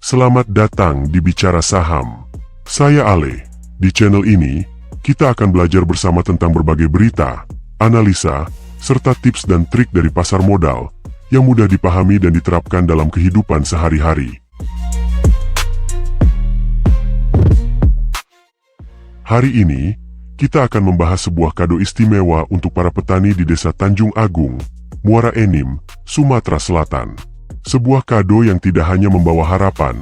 Selamat datang di Bicara Saham. Saya Ale. Di channel ini, kita akan belajar bersama tentang berbagai berita, analisa, serta tips dan trik dari pasar modal yang mudah dipahami dan diterapkan dalam kehidupan sehari-hari. Hari ini, kita akan membahas sebuah kado istimewa untuk para petani di Desa Tanjung Agung, Muara Enim, Sumatera Selatan. Sebuah kado yang tidak hanya membawa harapan,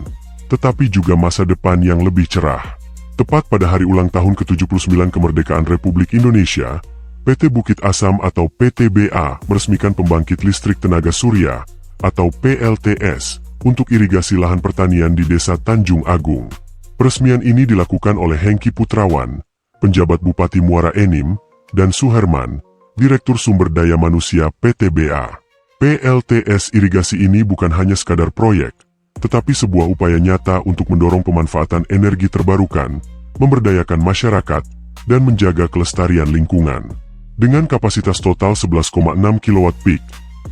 tetapi juga masa depan yang lebih cerah. Tepat pada hari ulang tahun ke-79 kemerdekaan Republik Indonesia, PT Bukit Asam atau PTBA meresmikan pembangkit listrik tenaga surya atau PLTS untuk irigasi lahan pertanian di Desa Tanjung Agung. Peresmian ini dilakukan oleh Hengki Putrawan, penjabat Bupati Muara Enim, dan Suherman, Direktur Sumber Daya Manusia PTBA. PLTS irigasi ini bukan hanya sekadar proyek, tetapi sebuah upaya nyata untuk mendorong pemanfaatan energi terbarukan, memberdayakan masyarakat, dan menjaga kelestarian lingkungan. Dengan kapasitas total 11,6 kW peak,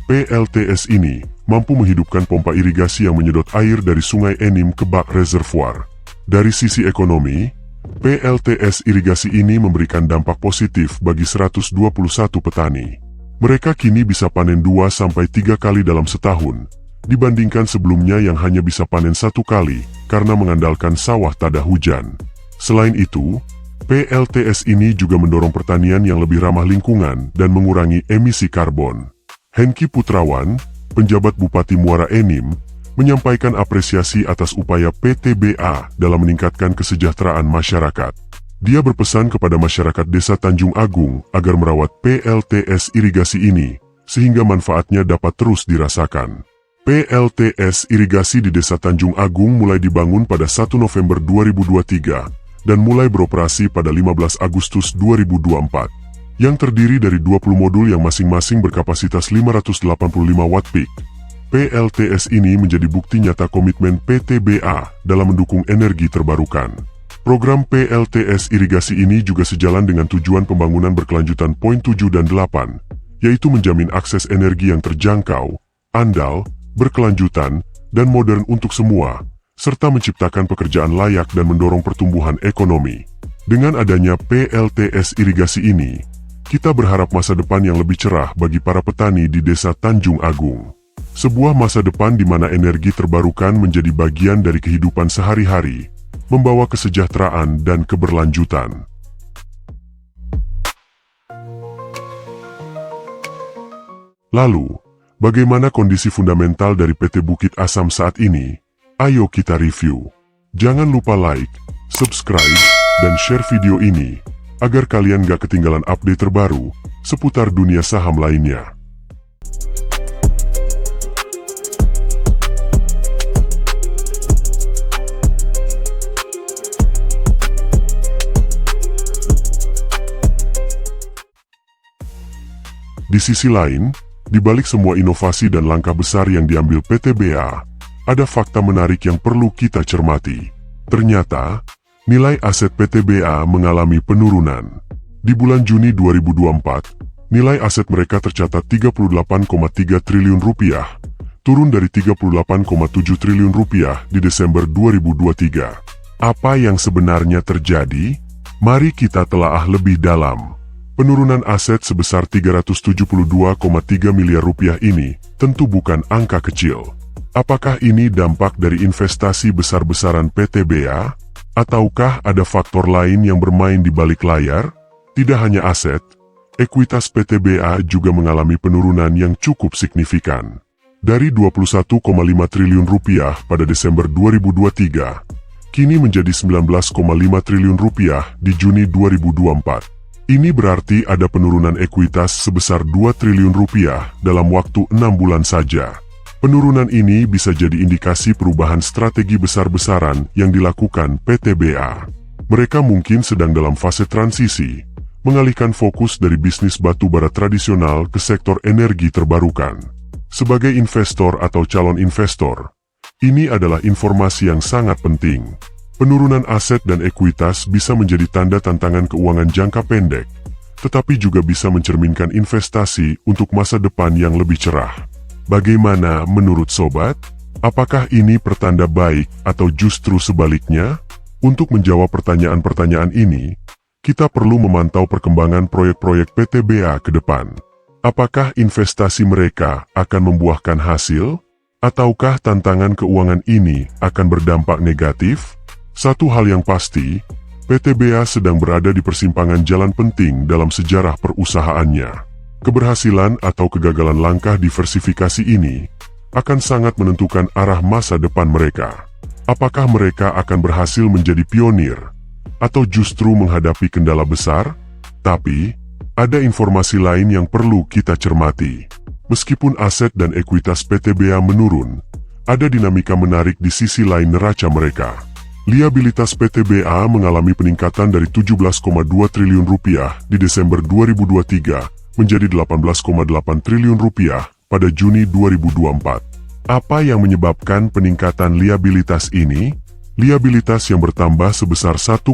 PLTS ini mampu menghidupkan pompa irigasi yang menyedot air dari Sungai Enim ke bak reservoir. Dari sisi ekonomi, PLTS irigasi ini memberikan dampak positif bagi 121 petani. Mereka kini bisa panen 2-3 kali dalam setahun, dibandingkan sebelumnya yang hanya bisa panen 1 kali karena mengandalkan sawah tada hujan. Selain itu, PLTS ini juga mendorong pertanian yang lebih ramah lingkungan dan mengurangi emisi karbon. Hengki Putrawan, penjabat Bupati Muara Enim, menyampaikan apresiasi atas upaya PTBA dalam meningkatkan kesejahteraan masyarakat. Dia berpesan kepada masyarakat Desa Tanjung Agung agar merawat PLTS irigasi ini, sehingga manfaatnya dapat terus dirasakan. PLTS irigasi di Desa Tanjung Agung mulai dibangun pada 1 November 2023 dan mulai beroperasi pada 15 Agustus 2024, yang terdiri dari 20 modul yang masing-masing berkapasitas 585 watt peak. PLTS ini menjadi bukti nyata komitmen PTBA dalam mendukung energi terbarukan. Program PLTS irigasi ini juga sejalan dengan tujuan pembangunan berkelanjutan poin 7 dan 8, yaitu menjamin akses energi yang terjangkau, andal, berkelanjutan, dan modern untuk semua, serta menciptakan pekerjaan layak dan mendorong pertumbuhan ekonomi. Dengan adanya PLTS irigasi ini, kita berharap masa depan yang lebih cerah bagi para petani di Desa Tanjung Agung. Sebuah masa depan di mana energi terbarukan menjadi bagian dari kehidupan sehari-hari, membawa kesejahteraan dan keberlanjutan. Lalu, bagaimana kondisi fundamental dari PT Bukit Asam saat ini? Ayo kita review. Jangan lupa like, subscribe, dan share video ini, agar kalian gak ketinggalan update terbaru seputar dunia saham lainnya. Di sisi lain, di balik semua inovasi dan langkah besar yang diambil PTBA, ada fakta menarik yang perlu kita cermati. Ternyata, nilai aset PTBA mengalami penurunan. Di bulan Juni 2024, nilai aset mereka tercatat 38,3 triliun rupiah, turun dari 38,7 triliun rupiah di Desember 2023. Apa yang sebenarnya terjadi? Mari kita telaah lebih dalam. Penurunan aset sebesar 372,3 miliar rupiah ini tentu bukan angka kecil. Apakah ini dampak dari investasi besar-besaran PTBA? Ataukah ada faktor lain yang bermain di balik layar? Tidak hanya aset, ekuitas PTBA juga mengalami penurunan yang cukup signifikan. Dari 21,5 triliun rupiah pada Desember 2023, kini menjadi 19,5 triliun rupiah di Juni 2024. Ini berarti ada penurunan ekuitas sebesar 2 triliun rupiah dalam waktu 6 bulan saja. Penurunan ini bisa jadi indikasi perubahan strategi besar-besaran yang dilakukan PTBA. Mereka mungkin sedang dalam fase transisi, mengalihkan fokus dari bisnis batu bara tradisional ke sektor energi terbarukan. Sebagai investor atau calon investor, ini adalah informasi yang sangat penting. Penurunan aset dan ekuitas bisa menjadi tanda tantangan keuangan jangka pendek, tetapi juga bisa mencerminkan investasi untuk masa depan yang lebih cerah. Bagaimana menurut sobat? Apakah ini pertanda baik atau justru sebaliknya? Untuk menjawab pertanyaan-pertanyaan ini, kita perlu memantau perkembangan proyek-proyek PTBA ke depan. Apakah investasi mereka akan membuahkan hasil? Ataukah tantangan keuangan ini akan berdampak negatif? Satu hal yang pasti, PTBA sedang berada di persimpangan jalan penting dalam sejarah perusahaannya. Keberhasilan atau kegagalan langkah diversifikasi ini akan sangat menentukan arah masa depan mereka. Apakah mereka akan berhasil menjadi pionir, atau justru menghadapi kendala besar? Tapi, ada informasi lain yang perlu kita cermati. Meskipun aset dan ekuitas PTBA menurun, ada dinamika menarik di sisi lain neraca mereka. Liabilitas PTBA mengalami peningkatan dari 17,2 triliun rupiah di Desember 2023 menjadi 18,8 triliun rupiah pada Juni 2024. Apa yang menyebabkan peningkatan liabilitas ini? Liabilitas yang bertambah sebesar 1,6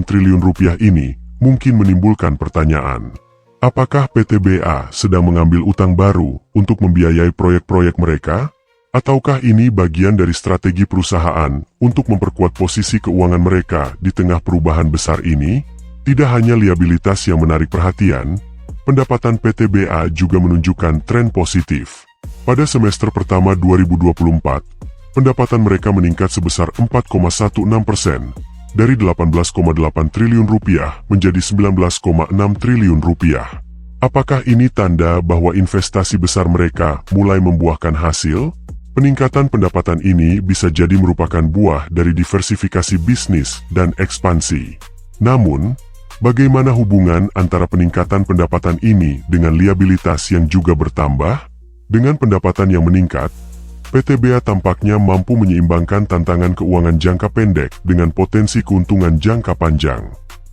triliun rupiah ini mungkin menimbulkan pertanyaan. Apakah PTBA sedang mengambil utang baru untuk membiayai proyek-proyek mereka? Ataukah ini bagian dari strategi perusahaan untuk memperkuat posisi keuangan mereka di tengah perubahan besar ini? Tidak hanya liabilitas yang menarik perhatian, pendapatan PTBA juga menunjukkan tren positif. Pada semester pertama 2024, pendapatan mereka meningkat sebesar 4,16%, dari 18,8 triliun rupiah menjadi 19,6 triliun rupiah. Apakah ini tanda bahwa investasi besar mereka mulai membuahkan hasil? Peningkatan pendapatan ini bisa jadi merupakan buah dari diversifikasi bisnis dan ekspansi. Namun, bagaimana hubungan antara peningkatan pendapatan ini dengan liabilitas yang juga bertambah? Dengan pendapatan yang meningkat, PTBA tampaknya mampu menyeimbangkan tantangan keuangan jangka pendek dengan potensi keuntungan jangka panjang.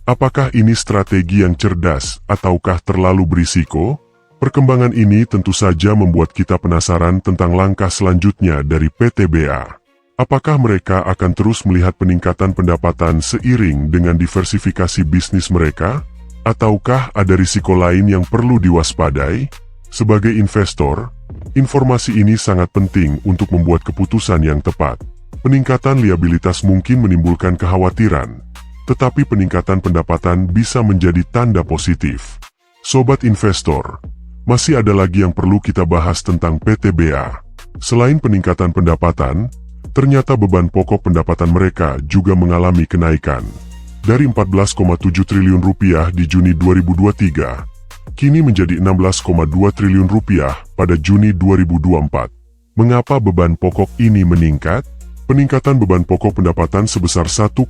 Apakah ini strategi yang cerdas ataukah terlalu berisiko? Perkembangan ini tentu saja membuat kita penasaran tentang langkah selanjutnya dari PTBA. Apakah mereka akan terus melihat peningkatan pendapatan seiring dengan diversifikasi bisnis mereka? Ataukah ada risiko lain yang perlu diwaspadai? Sebagai investor, informasi ini sangat penting untuk membuat keputusan yang tepat. Peningkatan liabilitas mungkin menimbulkan kekhawatiran, tetapi peningkatan pendapatan bisa menjadi tanda positif. Sobat investor, masih ada lagi yang perlu kita bahas tentang PTBA. Selain peningkatan pendapatan, ternyata beban pokok pendapatan mereka juga mengalami kenaikan. Dari 14,7 triliun rupiah di Juni 2023, kini menjadi 16,2 triliun rupiah pada Juni 2024. Mengapa beban pokok ini meningkat? Peningkatan beban pokok pendapatan sebesar 1,5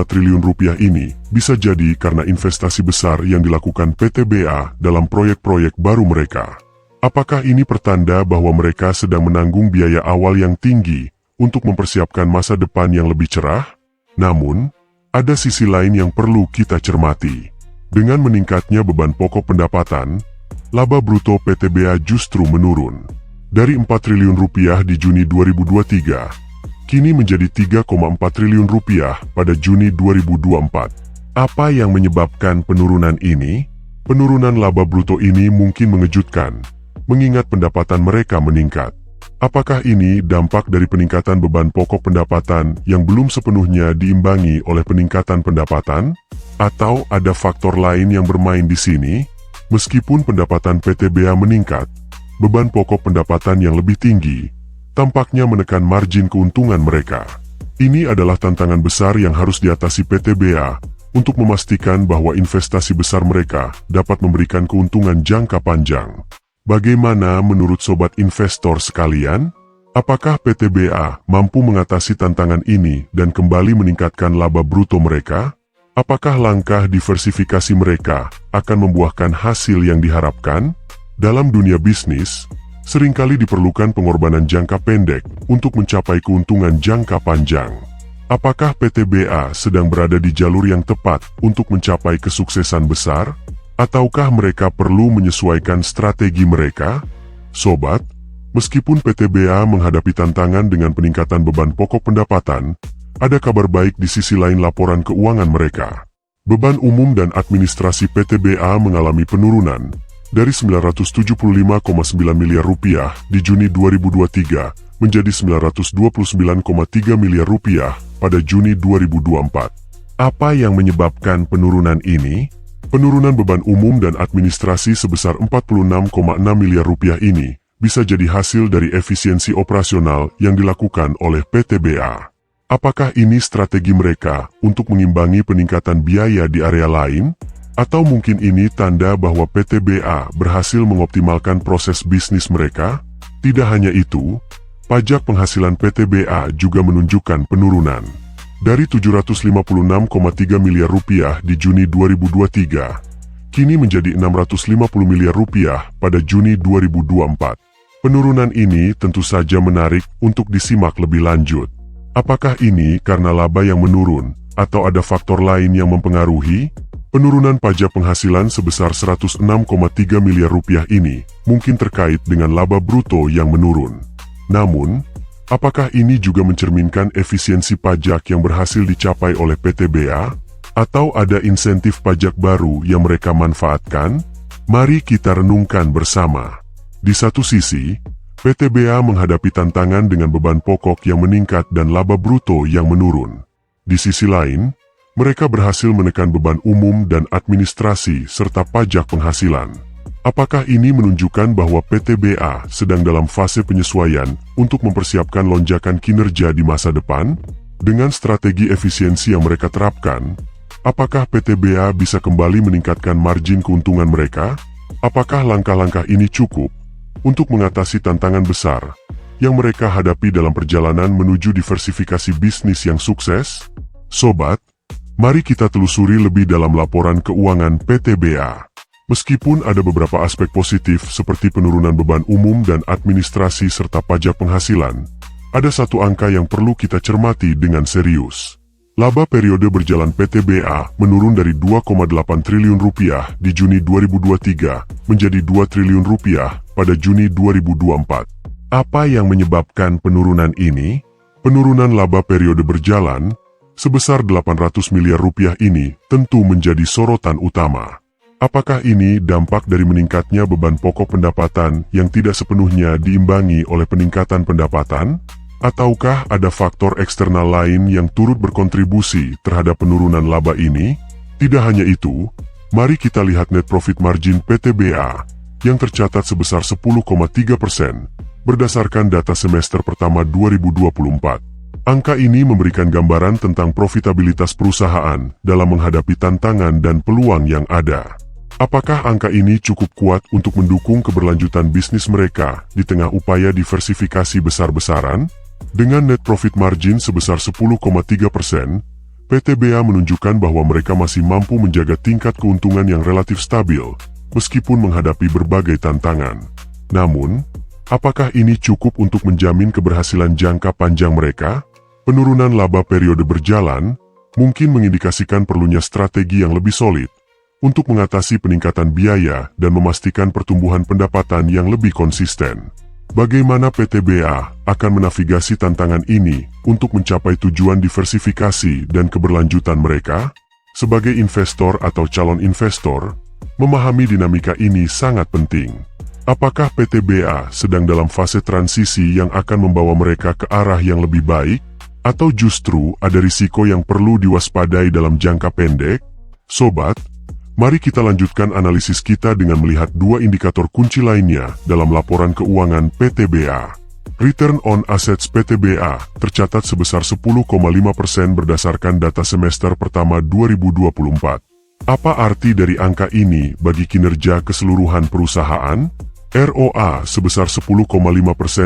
triliun rupiah ini bisa jadi karena investasi besar yang dilakukan PTBA dalam proyek-proyek baru mereka. Apakah ini pertanda bahwa mereka sedang menanggung biaya awal yang tinggi untuk mempersiapkan masa depan yang lebih cerah? Namun, ada sisi lain yang perlu kita cermati. Dengan meningkatnya beban pokok pendapatan, laba bruto PTBA justru menurun. Dari 4 triliun rupiah di Juni 2023, kini menjadi 3,4 triliun rupiah pada Juni 2024. Apa yang menyebabkan penurunan ini? Penurunan laba bruto ini mungkin mengejutkan, mengingat pendapatan mereka meningkat. Apakah ini dampak dari peningkatan beban pokok pendapatan yang belum sepenuhnya diimbangi oleh peningkatan pendapatan? Atau ada faktor lain yang bermain di sini? Meskipun pendapatan PTBA meningkat, beban pokok pendapatan yang lebih tinggi tampaknya menekan margin keuntungan mereka. Ini adalah tantangan besar yang harus diatasi PTBA untuk memastikan bahwa investasi besar mereka dapat memberikan keuntungan jangka panjang. Bagaimana menurut sobat investor sekalian? Apakah PTBA mampu mengatasi tantangan ini dan kembali meningkatkan laba bruto mereka? Apakah langkah diversifikasi mereka akan membuahkan hasil yang diharapkan? Dalam dunia bisnis, seringkali diperlukan pengorbanan jangka pendek untuk mencapai keuntungan jangka panjang. Apakah PTBA sedang berada di jalur yang tepat untuk mencapai kesuksesan besar? Ataukah mereka perlu menyesuaikan strategi mereka? Sobat, meskipun PTBA menghadapi tantangan dengan peningkatan beban pokok pendapatan, ada kabar baik di sisi lain laporan keuangan mereka. Beban umum dan administrasi PTBA mengalami penurunan dari 975,9 miliar rupiah di Juni 2023 menjadi 929,3 miliar rupiah pada Juni 2024. Apa yang menyebabkan penurunan ini? Penurunan beban umum dan administrasi sebesar 46,6 miliar rupiah ini bisa jadi hasil dari efisiensi operasional yang dilakukan oleh PTBA. Apakah ini strategi mereka untuk mengimbangi peningkatan biaya di area lain? Atau mungkin ini tanda bahwa PTBA berhasil mengoptimalkan proses bisnis mereka? Tidak hanya itu, pajak penghasilan PTBA juga menunjukkan penurunan. Dari 756,3 miliar rupiah di Juni 2023, kini menjadi 650 miliar rupiah pada Juni 2024. Penurunan ini tentu saja menarik untuk disimak lebih lanjut. Apakah ini karena laba yang menurun, atau ada faktor lain yang mempengaruhi? Penurunan pajak penghasilan sebesar 106,3 miliar rupiah ini mungkin terkait dengan laba bruto yang menurun. Namun, apakah ini juga mencerminkan efisiensi pajak yang berhasil dicapai oleh PTBA? Atau ada insentif pajak baru yang mereka manfaatkan? Mari kita renungkan bersama. Di satu sisi, PTBA menghadapi tantangan dengan beban pokok yang meningkat dan laba bruto yang menurun. Di sisi lain, mereka berhasil menekan beban umum dan administrasi serta pajak penghasilan. Apakah ini menunjukkan bahwa PTBA sedang dalam fase penyesuaian untuk mempersiapkan lonjakan kinerja di masa depan? Dengan strategi efisiensi yang mereka terapkan, apakah PTBA bisa kembali meningkatkan margin keuntungan mereka? Apakah langkah-langkah ini cukup untuk mengatasi tantangan besar yang mereka hadapi dalam perjalanan menuju diversifikasi bisnis yang sukses? Sobat, mari kita telusuri lebih dalam laporan keuangan PTBA. Meskipun ada beberapa aspek positif seperti penurunan beban umum dan administrasi serta pajak penghasilan, ada satu angka yang perlu kita cermati dengan serius. Laba periode berjalan PTBA menurun dari 2,8 triliun rupiah di Juni 2023 menjadi 2 triliun rupiah pada Juni 2024. Apa yang menyebabkan penurunan ini? Penurunan laba periode berjalan sebesar 800 miliar rupiah ini tentu menjadi sorotan utama. Apakah ini dampak dari meningkatnya beban pokok pendapatan yang tidak sepenuhnya diimbangi oleh peningkatan pendapatan? Ataukah ada faktor eksternal lain yang turut berkontribusi terhadap penurunan laba ini? Tidak hanya itu, mari kita lihat net profit margin PTBA yang tercatat sebesar 10,3% berdasarkan data semester pertama 2024. Angka ini memberikan gambaran tentang profitabilitas perusahaan dalam menghadapi tantangan dan peluang yang ada. Apakah angka ini cukup kuat untuk mendukung keberlanjutan bisnis mereka di tengah upaya diversifikasi besar-besaran? Dengan net profit margin sebesar 10,3%, PTBA menunjukkan bahwa mereka masih mampu menjaga tingkat keuntungan yang relatif stabil, meskipun menghadapi berbagai tantangan. Namun, apakah ini cukup untuk menjamin keberhasilan jangka panjang mereka? Penurunan laba periode berjalan mungkin mengindikasikan perlunya strategi yang lebih solid untuk mengatasi peningkatan biaya dan memastikan pertumbuhan pendapatan yang lebih konsisten. Bagaimana PTBA akan menavigasi tantangan ini untuk mencapai tujuan diversifikasi dan keberlanjutan mereka? Sebagai investor atau calon investor, memahami dinamika ini sangat penting. Apakah PTBA sedang dalam fase transisi yang akan membawa mereka ke arah yang lebih baik? Atau justru ada risiko yang perlu diwaspadai dalam jangka pendek? Sobat, mari kita lanjutkan analisis kita dengan melihat dua indikator kunci lainnya dalam laporan keuangan PTBA. Return on Assets PTBA tercatat sebesar 10,5% berdasarkan data semester pertama 2024. Apa arti dari angka ini bagi kinerja keseluruhan perusahaan? ROA sebesar 10,5%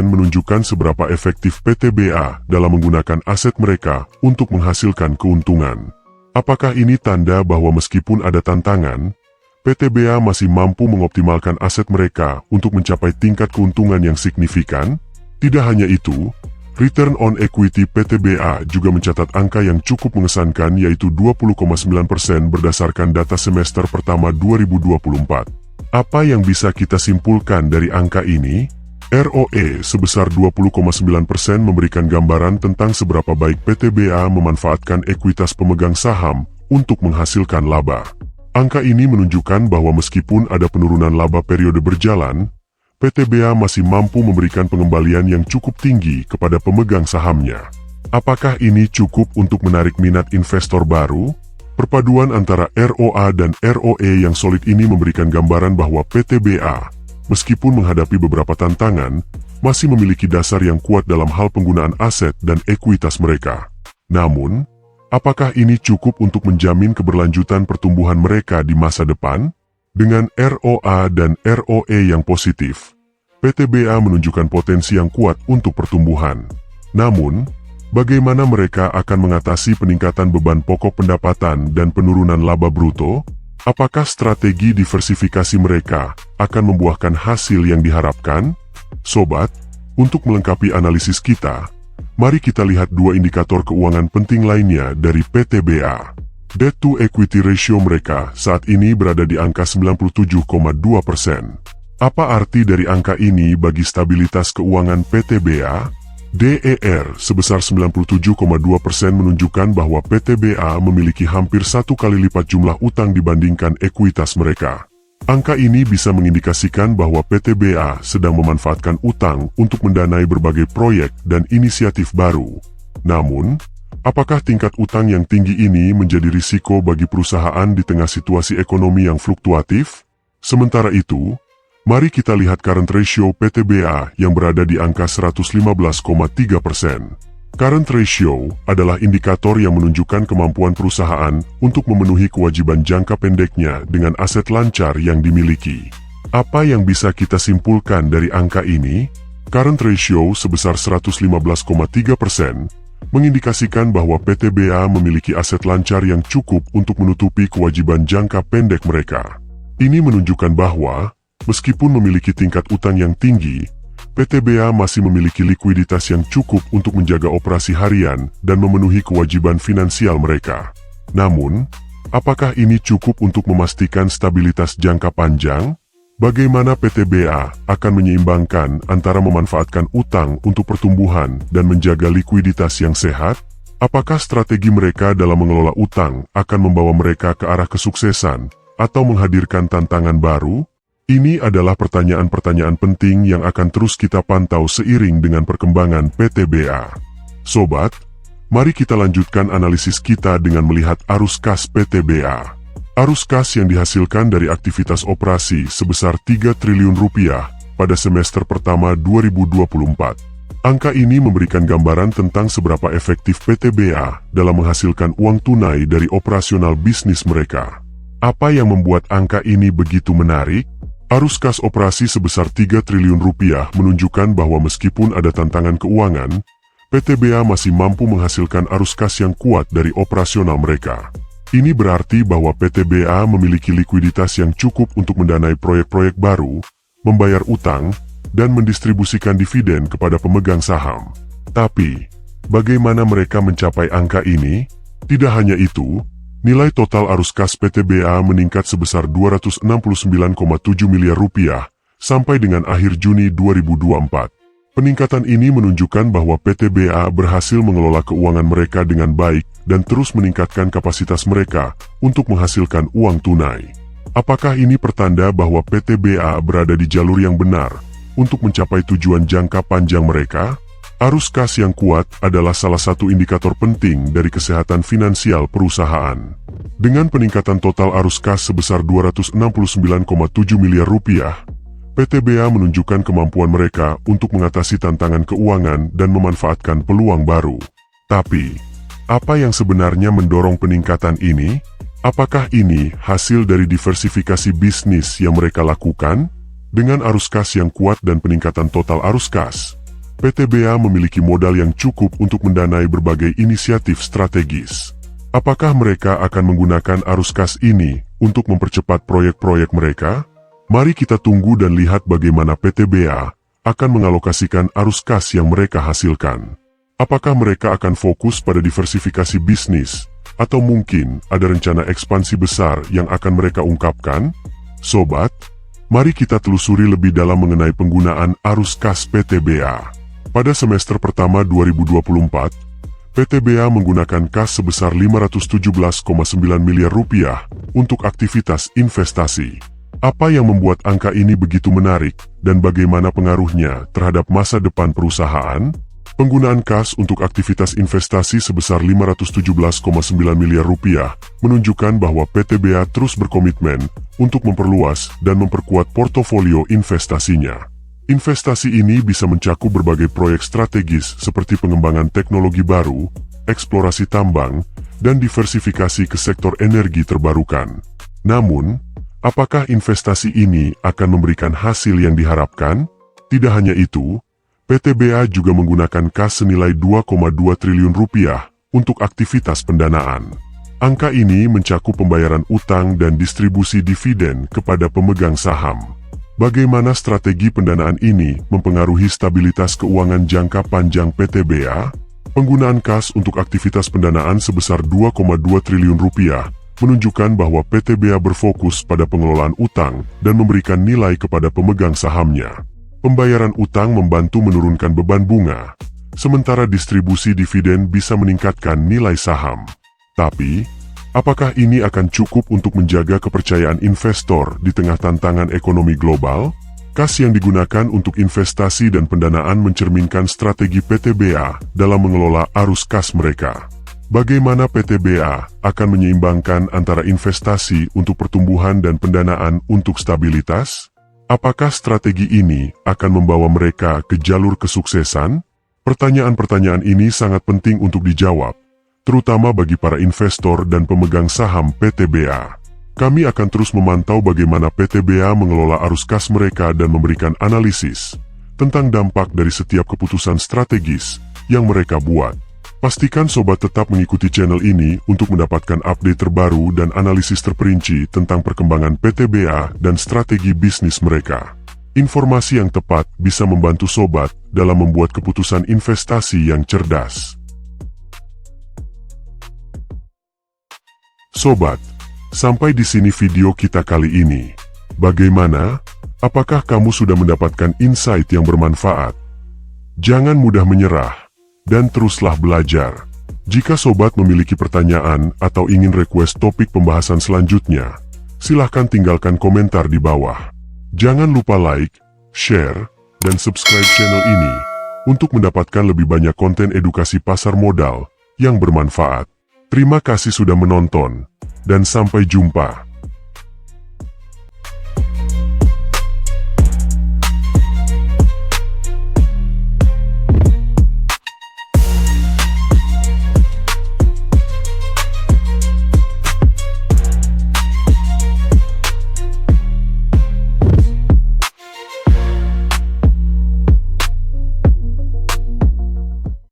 menunjukkan seberapa efektif PTBA dalam menggunakan aset mereka untuk menghasilkan keuntungan. Apakah ini tanda bahwa meskipun ada tantangan, PTBA masih mampu mengoptimalkan aset mereka untuk mencapai tingkat keuntungan yang signifikan? Tidak hanya itu, return on equity PTBA juga mencatat angka yang cukup mengesankan yaitu 20,9% berdasarkan data semester pertama 2024. Apa yang bisa kita simpulkan dari angka ini? ROE sebesar 20,9% memberikan gambaran tentang seberapa baik PTBA memanfaatkan ekuitas pemegang saham untuk menghasilkan laba. Angka ini menunjukkan bahwa meskipun ada penurunan laba periode berjalan, PTBA masih mampu memberikan pengembalian yang cukup tinggi kepada pemegang sahamnya. Apakah ini cukup untuk menarik minat investor baru? Perpaduan antara ROA dan ROE yang solid ini memberikan gambaran bahwa PTBA, meskipun menghadapi beberapa tantangan, masih memiliki dasar yang kuat dalam hal penggunaan aset dan ekuitas mereka. Namun, apakah ini cukup untuk menjamin keberlanjutan pertumbuhan mereka di masa depan? Dengan ROA dan ROE yang positif, PTBA menunjukkan potensi yang kuat untuk pertumbuhan. Namun, bagaimana mereka akan mengatasi peningkatan beban pokok pendapatan dan penurunan laba bruto? Apakah strategi diversifikasi mereka akan membuahkan hasil yang diharapkan? Sobat, untuk melengkapi analisis kita, mari kita lihat dua indikator keuangan penting lainnya dari PTBA. Debt to equity ratio mereka saat ini berada di angka 97,2%. Apa arti dari angka ini bagi stabilitas keuangan PTBA? DER sebesar 97,2% menunjukkan bahwa PTBA memiliki hampir 1 kali lipat jumlah utang dibandingkan ekuitas mereka. Angka ini bisa mengindikasikan bahwa PTBA sedang memanfaatkan utang untuk mendanai berbagai proyek dan inisiatif baru. Namun, apakah tingkat utang yang tinggi ini menjadi risiko bagi perusahaan di tengah situasi ekonomi yang fluktuatif? Sementara itu, mari kita lihat current ratio PTBA yang berada di angka 115,3%. Current ratio adalah indikator yang menunjukkan kemampuan perusahaan untuk memenuhi kewajiban jangka pendeknya dengan aset lancar yang dimiliki. Apa yang bisa kita simpulkan dari angka ini? Current ratio sebesar 115,3% mengindikasikan bahwa PTBA memiliki aset lancar yang cukup untuk menutupi kewajiban jangka pendek mereka. Ini menunjukkan bahwa, meskipun memiliki tingkat utang yang tinggi, PTBA masih memiliki likuiditas yang cukup untuk menjaga operasi harian dan memenuhi kewajiban finansial mereka. Namun, apakah ini cukup untuk memastikan stabilitas jangka panjang? Bagaimana PTBA akan menyeimbangkan antara memanfaatkan utang untuk pertumbuhan dan menjaga likuiditas yang sehat? Apakah strategi mereka dalam mengelola utang akan membawa mereka ke arah kesuksesan atau menghadirkan tantangan baru? Ini adalah pertanyaan-pertanyaan penting yang akan terus kita pantau seiring dengan perkembangan PTBA. Sobat, mari kita lanjutkan analisis kita dengan melihat arus kas PTBA. Arus kas yang dihasilkan dari aktivitas operasi sebesar 3 triliun rupiah pada semester pertama 2024. Angka ini memberikan gambaran tentang seberapa efektif PTBA dalam menghasilkan uang tunai dari operasional bisnis mereka. Apa yang membuat angka ini begitu menarik? Arus kas operasi sebesar 3 triliun rupiah menunjukkan bahwa meskipun ada tantangan keuangan, PTBA masih mampu menghasilkan arus kas yang kuat dari operasional mereka. Ini berarti bahwa PTBA memiliki likuiditas yang cukup untuk mendanai proyek-proyek baru, membayar utang, dan mendistribusikan dividen kepada pemegang saham. Tapi, bagaimana mereka mencapai angka ini? Tidak hanya itu, nilai total arus kas PTBA meningkat sebesar 269,7 miliar rupiah sampai dengan akhir Juni 2024. Peningkatan ini menunjukkan bahwa PTBA berhasil mengelola keuangan mereka dengan baik dan terus meningkatkan kapasitas mereka untuk menghasilkan uang tunai. Apakah ini pertanda bahwa PTBA berada di jalur yang benar untuk mencapai tujuan jangka panjang mereka? Arus kas yang kuat adalah salah satu indikator penting dari kesehatan finansial perusahaan. Dengan peningkatan total arus kas sebesar 269,7 miliar rupiah, PTBA menunjukkan kemampuan mereka untuk mengatasi tantangan keuangan dan memanfaatkan peluang baru. Tapi, apa yang sebenarnya mendorong peningkatan ini? Apakah ini hasil dari diversifikasi bisnis yang mereka lakukan? Dengan arus kas yang kuat dan peningkatan total arus kas, PTBA memiliki modal yang cukup untuk mendanai berbagai inisiatif strategis. Apakah mereka akan menggunakan arus kas ini untuk mempercepat proyek-proyek mereka? Mari kita tunggu dan lihat bagaimana PTBA akan mengalokasikan arus kas yang mereka hasilkan. Apakah mereka akan fokus pada diversifikasi bisnis, atau mungkin ada rencana ekspansi besar yang akan mereka ungkapkan? Sobat, mari kita telusuri lebih dalam mengenai penggunaan arus kas PTBA. Pada semester pertama 2024, PTBA menggunakan kas sebesar 517,9 miliar rupiah untuk aktivitas investasi. Apa yang membuat angka ini begitu menarik, dan bagaimana pengaruhnya terhadap masa depan perusahaan? Penggunaan kas untuk aktivitas investasi sebesar 517,9 miliar rupiah menunjukkan bahwa PTBA terus berkomitmen untuk memperluas dan memperkuat portofolio investasinya. Investasi ini bisa mencakup berbagai proyek strategis seperti pengembangan teknologi baru, eksplorasi tambang, dan diversifikasi ke sektor energi terbarukan. Namun, apakah investasi ini akan memberikan hasil yang diharapkan? Tidak hanya itu, PTBA juga menggunakan kas senilai 2,2 triliun rupiah untuk aktivitas pendanaan. Angka ini mencakup pembayaran utang dan distribusi dividen kepada pemegang saham. Bagaimana strategi pendanaan ini mempengaruhi stabilitas keuangan jangka panjang PTBA? Penggunaan kas untuk aktivitas pendanaan sebesar 2,2 triliun rupiah menunjukkan bahwa PTBA berfokus pada pengelolaan utang dan memberikan nilai kepada pemegang sahamnya. Pembayaran utang membantu menurunkan beban bunga, sementara distribusi dividen bisa meningkatkan nilai saham. Tapi, apakah ini akan cukup untuk menjaga kepercayaan investor di tengah tantangan ekonomi global? Kas yang digunakan untuk investasi dan pendanaan mencerminkan strategi PTBA dalam mengelola arus kas mereka. Bagaimana PTBA akan menyeimbangkan antara investasi untuk pertumbuhan dan pendanaan untuk stabilitas? Apakah strategi ini akan membawa mereka ke jalur kesuksesan? Pertanyaan-pertanyaan ini sangat penting untuk dijawab, terutama bagi para investor dan pemegang saham PTBA. Kami akan terus memantau bagaimana PTBA mengelola arus kas mereka dan memberikan analisis tentang dampak dari setiap keputusan strategis yang mereka buat. Pastikan sobat tetap mengikuti channel ini untuk mendapatkan update terbaru dan analisis terperinci tentang perkembangan PTBA dan strategi bisnis mereka. Informasi yang tepat bisa membantu sobat dalam membuat keputusan investasi yang cerdas. Sobat, sampai di sini video kita kali ini. Bagaimana? Apakah kamu sudah mendapatkan insight yang bermanfaat? Jangan mudah menyerah, dan teruslah belajar. Jika sobat memiliki pertanyaan atau ingin request topik pembahasan selanjutnya, silahkan tinggalkan komentar di bawah. Jangan lupa like, share, dan subscribe channel ini untuk mendapatkan lebih banyak konten edukasi pasar modal yang bermanfaat. Terima kasih sudah menonton, dan sampai jumpa.